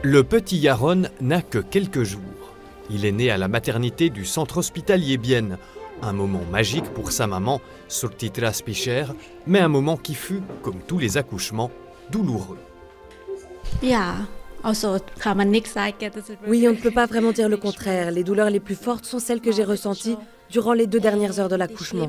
Le petit Yaron n'a que quelques jours. Il est né à la maternité du centre hospitalier Bienne. Un moment magique pour sa maman, Sortitra Spicher, mais un moment qui fut, comme tous les accouchements, douloureux. Oui, on ne peut pas vraiment dire le contraire. Les douleurs les plus fortes sont celles que j'ai ressenties durant les 2 dernières heures de l'accouchement.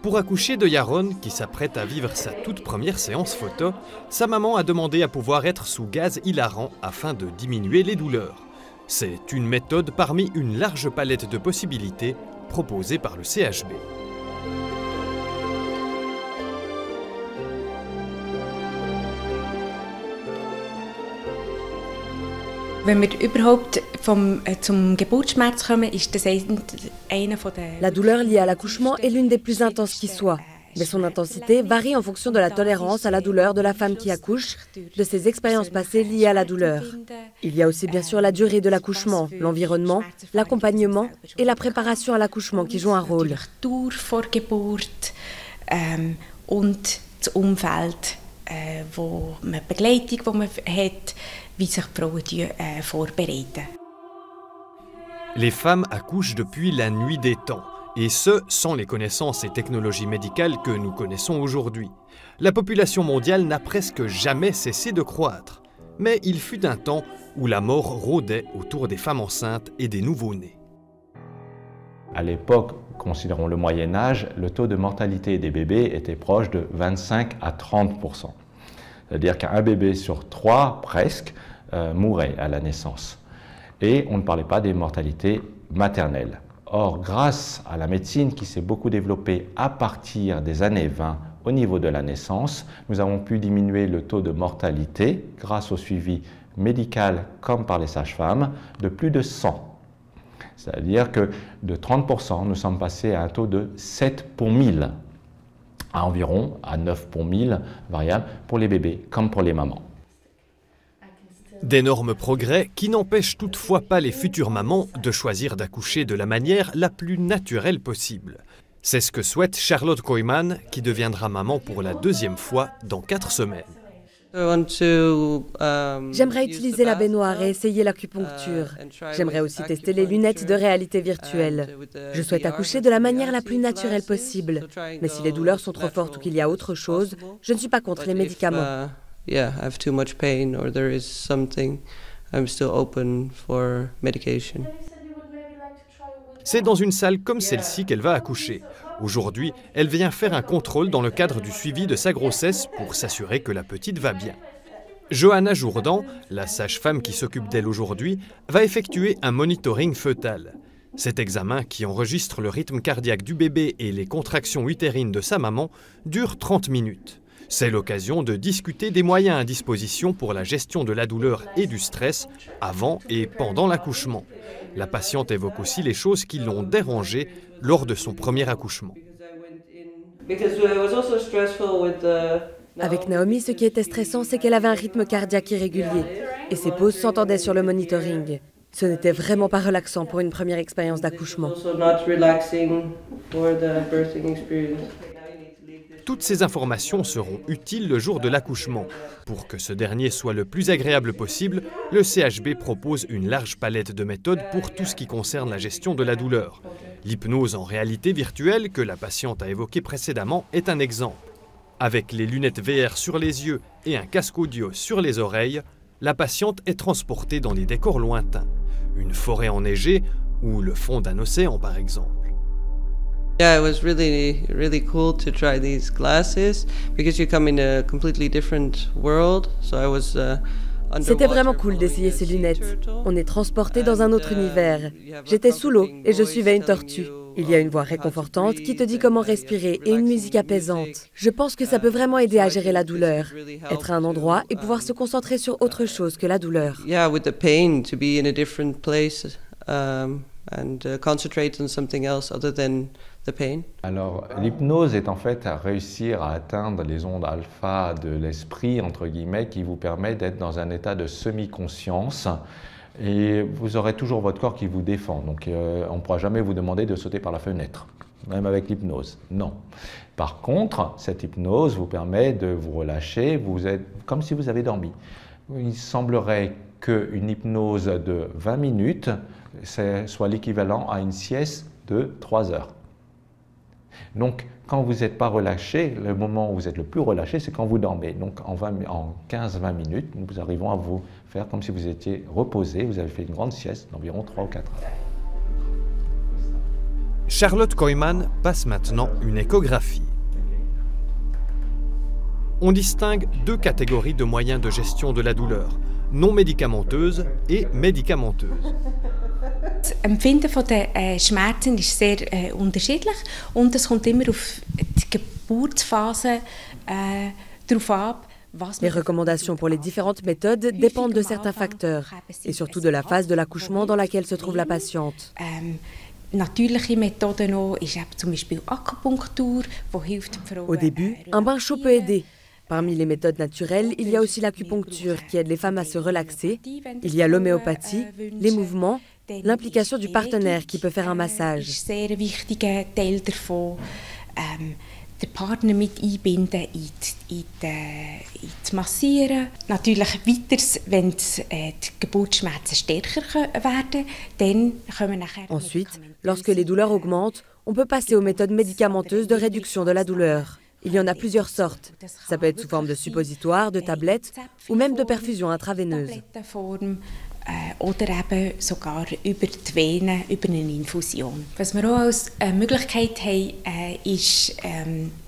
Pour accoucher de Yaron, qui s'apprête à vivre sa toute première séance photo, sa maman a demandé à pouvoir être sous gaz hilarant afin de diminuer les douleurs. C'est une méthode parmi une large palette de possibilités proposée par le CHB. La douleur liée à l'accouchement est l'une des plus intenses qui soit, mais son intensité varie en fonction de la tolérance à la douleur de la femme qui accouche, de ses expériences passées liées à la douleur. Il y a aussi bien sûr la durée de l'accouchement, l'environnement, l'accompagnement et la préparation à l'accouchement qui jouent un rôle. Les femmes accouchent depuis la nuit des temps, et ce, sans les connaissances et technologies médicales que nous connaissons aujourd'hui. La population mondiale n'a presque jamais cessé de croître. Mais il fut un temps où la mort rôdait autour des femmes enceintes et des nouveau-nés. À l'époque, considérons le Moyen-Âge, le taux de mortalité des bébés était proche de 25 à 30%. C'est-à-dire qu'un bébé sur 3, presque, mourait à la naissance. Et on ne parlait pas des mortalités maternelles. Or, grâce à la médecine qui s'est beaucoup développée à partir des années 20 au niveau de la naissance, nous avons pu diminuer le taux de mortalité grâce au suivi médical comme par les sages-femmes de plus de 100. C'est-à-dire que de 30%, nous sommes passés à un taux de 7 pour 1000, à environ à 9 pour 1000 variables pour les bébés comme pour les mamans. D'énormes progrès qui n'empêchent toutefois pas les futures mamans de choisir d'accoucher de la manière la plus naturelle possible. C'est ce que souhaite Charlotte Koyman, qui deviendra maman pour la 2e fois dans 4 semaines. J'aimerais utiliser la baignoire et essayer l'acupuncture. J'aimerais aussi tester les lunettes de réalité virtuelle. Je souhaite accoucher de la manière la plus naturelle possible. Mais si les douleurs sont trop fortes ou qu'il y a autre chose, je ne suis pas contre les médicaments. C'est dans une salle comme celle-ci qu'elle va accoucher. Aujourd'hui, elle vient faire un contrôle dans le cadre du suivi de sa grossesse pour s'assurer que la petite va bien. Johanna Jourdan, la sage-femme qui s'occupe d'elle aujourd'hui, va effectuer un monitoring fœtal. Cet examen, qui enregistre le rythme cardiaque du bébé et les contractions utérines de sa maman, dure 30 minutes. C'est l'occasion de discuter des moyens à disposition pour la gestion de la douleur et du stress avant et pendant l'accouchement. La patiente évoque aussi les choses qui l'ont dérangée lors de son premier accouchement. Avec Naomi, ce qui était stressant, c'est qu'elle avait un rythme cardiaque irrégulier et ses pauses s'entendaient sur le monitoring. Ce n'était vraiment pas relaxant pour une première expérience d'accouchement. Toutes ces informations seront utiles le jour de l'accouchement. Pour que ce dernier soit le plus agréable possible, le CHB propose une large palette de méthodes pour tout ce qui concerne la gestion de la douleur. L'hypnose en réalité virtuelle, que la patiente a évoquée précédemment, est un exemple. Avec les lunettes VR sur les yeux et un casque audio sur les oreilles, la patiente est transportée dans des décors lointains. Une forêt enneigée ou le fond d'un océan par exemple. Yeah, it was really cool to try these glasses because you come in a completely different world. So I was C'était vraiment cool d'essayer ces lunettes. On est transporté dans un autre univers. J'étais sous l'eau et je suivais une tortue. Il y a une voix réconfortante qui te dit comment respirer et une musique apaisante. Je pense que ça peut vraiment aider à gérer la douleur. Être à un endroit et pouvoir se concentrer sur autre chose que la douleur. Yeah, with the pain, to be in a different place and concentrate on something else other than the pain. Alors, l'hypnose est en fait à réussir à atteindre les ondes alpha de l'esprit, entre guillemets, qui vous permet d'être dans un état de semi-conscience. Et vous aurez toujours votre corps qui vous défend. Donc, on ne pourra jamais vous demander de sauter par la fenêtre. même avec l'hypnose. Non. Par contre, cette hypnose vous permet de vous relâcher, vous êtes comme si vous avez dormi. Il semblerait qu'une hypnose de 20 minutes soit l'équivalent à une sieste de 3 heures. Donc, quand vous n'êtes pas relâché, le moment où vous êtes le plus relâché, c'est quand vous dormez. Donc, en 15-20 minutes, nous arrivons à vous faire comme si vous étiez reposé, vous avez fait une grande sieste d'environ 3 ou 4 heures. Charlotte Kooijman passe maintenant une échographie. On distingue 2 catégories de moyens de gestion de la douleur, non médicamenteuses et médicamenteuses. Das Empfinden der Schmerzen ist sehr unterschiedlich und es kommt immer auf die Geburtsphase drauf ab. Les recommandations pour les différentes méthodes dépendent de certains facteurs et surtout de la phase de l'accouchement dans laquelle se trouve la patiente. Natürliche Methoden auch ist zum Beispiel Akupunktur, wo hilft Frauen. Au début, un bain chaud peut aider. Parmi les méthodes naturelles, il y a aussi l'acupuncture qui aide les femmes à se relaxer. Il y a l'homéopathie, les mouvements, l'implication du partenaire qui peut faire un massage. ist sehr ein wichtiger Teil davon. Den Partner mit einbinden in das Massieren. Natürlich weiters, wenn die Geburtsschmerzen stärker werden, dann können nachher. Ensuite, lorsque les douleurs augmentent, on peut passer aux méthodes médicamenteuses de réduction de la douleur. Il y en a plusieurs sortes. Ça peut être sous forme de suppositoire, de tablettes ou même de perfusion intraveineuse. Oder eben sogar über die Venen, über eine Infusion. Was wir auch als Möglichkeit haben, ist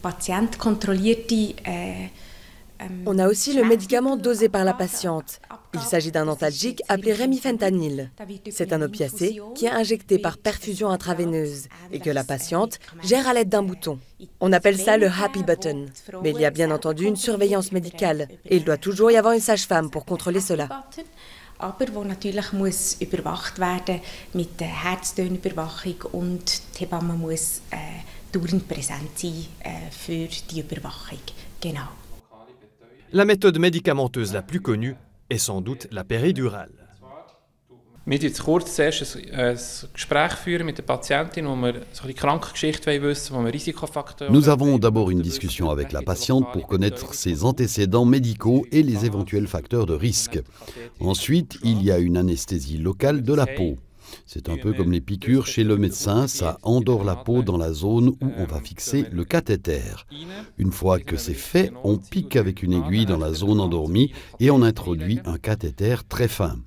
patientkontrollierte. On a aussi le médicament dosé par la patiente. Il s'agit d'un antalgique appelé remifentanil. C'est un opiacé qui est injecté par perfusion intraveineuse et que la patiente gère à l'aide d'un bouton. On appelle ça le happy button. Mais il y a bien entendu une surveillance médicale et il doit toujours y avoir une sage-femme pour contrôler cela. Aber wo natürlich muss überwacht werden mit der Herztönüberwachung und die Hebamme muss dauernd präsent sein für die Überwachung. Genau. La méthode médicamenteuse la plus connue est sans doute la péridurale. Wir führen kurz zuerst ein Gespräch führen mit der Patientin, wo wir so die Krankengeschichte wissen, wo wir Risikofaktoren. Nous avons d'abord une discussion avec la patiente pour connaître ses antécédents médicaux et les éventuels facteurs de risque. Ensuite, il y a une anesthésie locale de la peau. C'est un peu comme les piqûres chez le médecin, ça endort la peau dans la zone où on va fixer le cathéter. Une fois que c'est fait, on pique avec une aiguille dans la zone endormie et on introduit un cathéter très fin.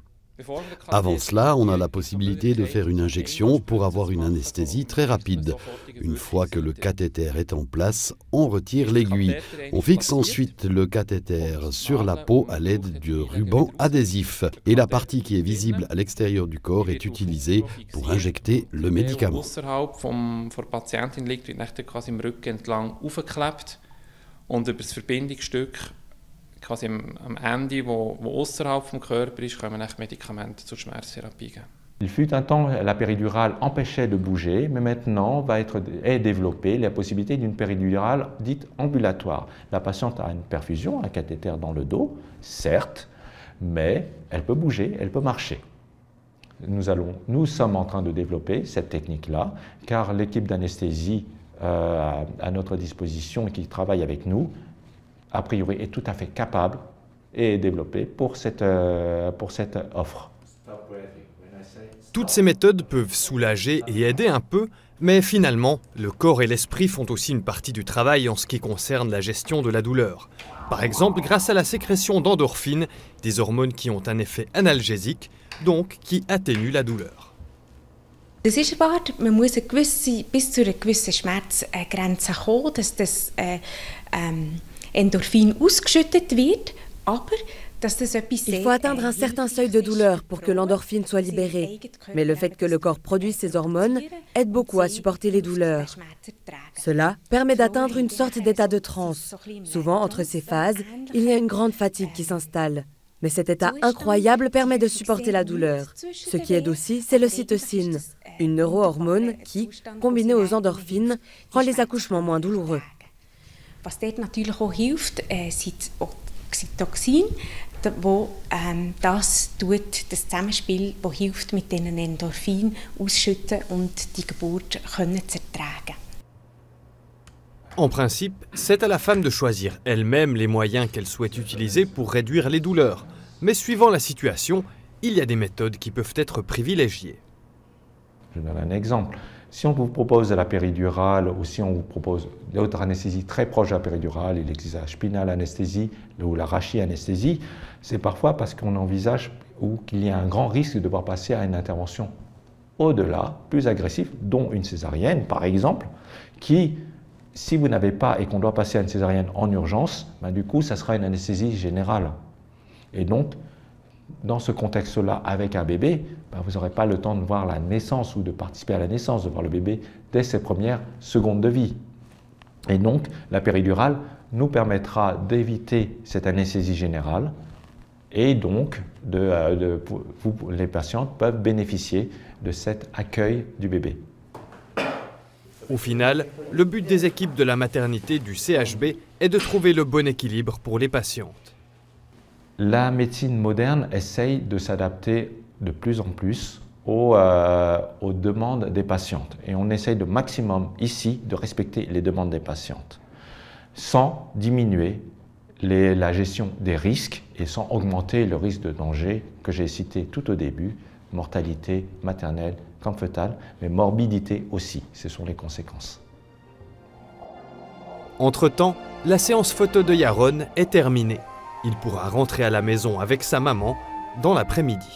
Avant cela, on a la possibilité de faire une injection pour avoir une anesthésie très rapide. Une fois que le cathéter est en place, on retire l'aiguille. On fixe ensuite le cathéter sur la peau à l'aide du ruban adhésif. Et la partie qui est visible à l'extérieur du corps est utilisée pour injecter le médicament. Außerhalb der Patientin liegt, wird quasi im Rücken entlang aufgeklebt und über das Verbindungsstück quasi am Ende, wo außerhalb vom Körper ist, können wir Medikamente zur Schmerztherapie geben. Il fut un temps, la péridurale empêchait de bouger, mais maintenant est développée la possibilité d'une péridurale dite ambulatoire. La patiente a une perfusion, un cathéter dans le dos, certes, mais elle peut bouger, elle peut marcher. Nous sommes en train de développer cette technique-là, car l'équipe d'anesthésie à notre disposition et qui travaille avec nous, a priori, est tout à fait capable et développée pour cette offre. Toutes ces méthodes peuvent soulager et aider un peu, mais finalement, le corps et l'esprit font aussi une partie du travail en ce qui concerne la gestion de la douleur. Par exemple, grâce à la sécrétion d'endorphines, des hormones qui ont un effet analgésique, donc qui atténuent la douleur. Das ist wahr, man muss bis zu einer gewissen Schmerzgrenze kommen, dass das Endorphin ausgeschüttet wird, aber dass das etwas Il faut atteindre un certain seuil de douleur pour que l'endorphine soit libérée. Mais le fait que le corps produise ces hormones aide beaucoup à supporter les douleurs. Cela permet d'atteindre une sorte d'état de transe. Souvent, entre ces phases, il y a une grande fatigue qui s'installe. Mais cet état incroyable permet de supporter la douleur. Ce qui aide aussi, c'est l'ocytocine, une neurohormone qui, combinée aux endorphines, rend les accouchements moins douloureux. Was dort natürlich auch hilft, sind Oxytocin, wo das Zusammenspiel, das hilft, mit diesen Endorphin ausschütten und die Geburt können zu ertragen. En principe, c'est à la femme de choisir elle-même les moyens qu'elle souhaite utiliser pour réduire les douleurs. Mais suivant la situation, il y a des méthodes qui peuvent être privilégiées. Je donne un exemple. Si on vous propose de la péridurale ou si on vous propose d'autres anesthésies très proches de la péridurale, il existe la spinal anesthésie ou la rachianesthésie, c'est parfois parce qu'on envisage ou qu'il y a un grand risque de devoir passer à une intervention au-delà, plus agressive, dont une césarienne par exemple, qui, si vous n'avez pas et qu'on doit passer à une césarienne en urgence, du coup ça sera une anesthésie générale. Et donc, dans ce contexte-là, avec un bébé, vous n'aurez pas le temps de voir la naissance ou de participer à la naissance, de voir le bébé dès ses premières secondes de vie. Et donc, la péridurale nous permettra d'éviter cette anesthésie générale et donc, les patientes peuvent bénéficier de cet accueil du bébé. Au final, le but des équipes de la maternité du CHB est de trouver le bon équilibre pour les patientes. La médecine moderne essaye de s'adapter de plus en plus aux demandes des patientes. Et on essaye de maximum ici de respecter les demandes des patientes, sans diminuer la gestion des risques et sans augmenter le risque de danger que j'ai cité tout au début, mortalité maternelle comme fœtale, mais morbidité aussi, ce sont les conséquences. Entre-temps, la séance photo de Yaron est terminée. Il pourra rentrer à la maison avec sa maman dans l'après-midi.